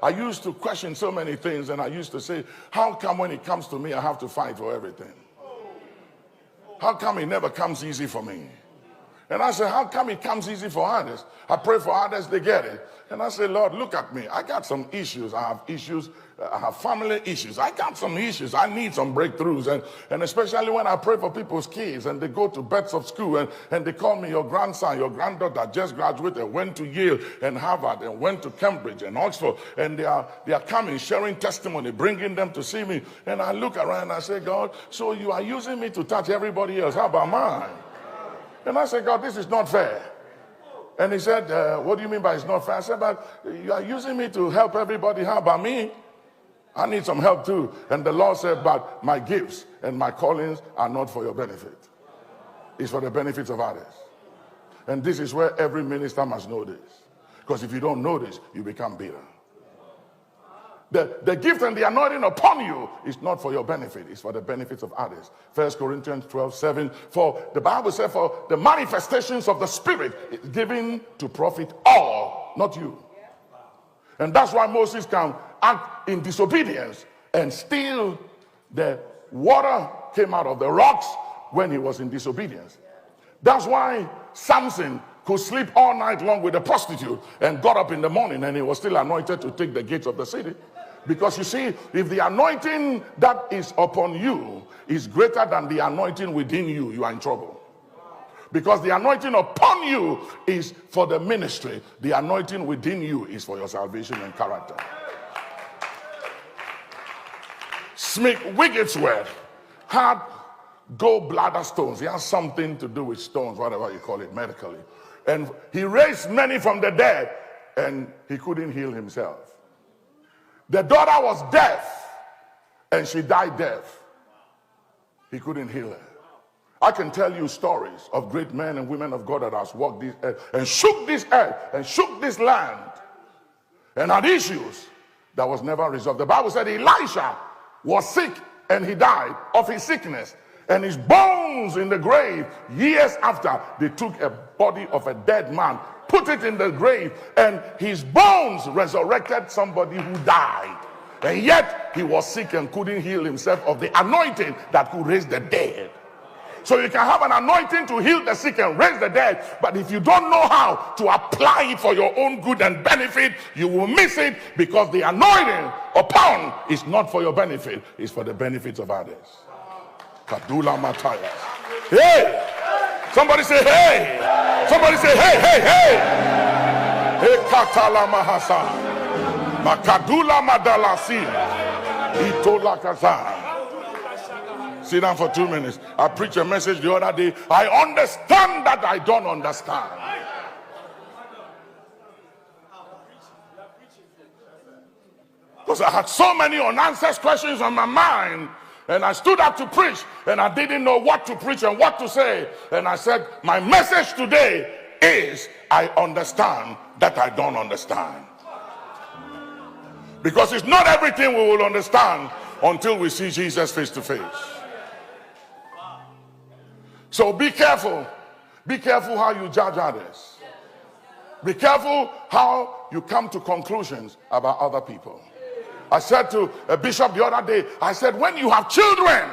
I used to question so many things, and I used to say, how come when it comes to me, I have to fight for everything? How come it never comes easy for me? And I said, how come it comes easy for others? I pray for others, they get it. And I said, Lord, look at me. I got some issues. I have issues. I have family issues. I got some issues. I need some breakthroughs. And especially when I pray for people's kids and they go to beds of school and they call me, your grandson, your granddaughter just graduated, went to Yale and Harvard and went to Cambridge and Oxford. And they are coming, sharing testimony, bringing them to see me. And I look around and I say, God, so you are using me to touch everybody else. How about mine? And I said, God, this is not fair. And he said, what do you mean by it's not fair? I said, but you are using me to help everybody. How about me? I need some help too. And the Lord said, but my gifts and my callings are not for your benefit. It's for the benefits of others. And this is where every minister must know this. Because if you don't know this, you become bitter. The gift and the anointing upon you is not for your benefit. It's for the benefits of others. 1 Corinthians 12:7. For the Bible says, for the manifestations of the Spirit is given to profit all, not you. And that's why Moses can act in disobedience and still the water came out of the rocks when he was in disobedience. That's why Samson could sleep all night long with a prostitute and got up in the morning and he was still anointed to take the gates of the city. Because you see, if the anointing that is upon you is greater than the anointing within you, you are in trouble. Because the anointing upon you is for the ministry. The anointing within you is for your salvation and character. Smith Wigglesworth had gallbladder stones. He has something to do with stones, whatever you call it medically. And he raised many from the dead and he couldn't heal himself. The daughter was deaf and she died deaf. He couldn't heal her. I can tell you stories of great men and women of God that has walked this earth and shook this earth and shook this land and had issues that was never resolved. The Bible said Elisha was sick and he died of his sickness. And his bones in the grave, years after, they took a body of a dead man, put it in the grave, and his bones resurrected somebody who died. And yet, he was sick and couldn't heal himself of the anointing that could raise the dead. So you can have an anointing to heal the sick and raise the dead, but if you don't know how to apply it for your own good and benefit, you will miss it, because the anointing upon is not for your benefit, it's for the benefits of others. Kadula Mataya. Hey! Somebody say hey! Somebody say hey, hey, hey! Hey, Katala Mahasa. Makadula Madalasi. Itola Kazan. Sit down for 2 minutes. I preached a message the other day. I understand that I don't understand. Because I had so many unanswered questions on my mind. And I stood up to preach, and I didn't know what to preach and what to say. And I said, my message today is, I understand that I don't understand. Because it's not everything we will understand until we see Jesus face to face. So be careful. Be careful how you judge others. Be careful how you come to conclusions about other people. I said to a bishop the other day, I said, when you have children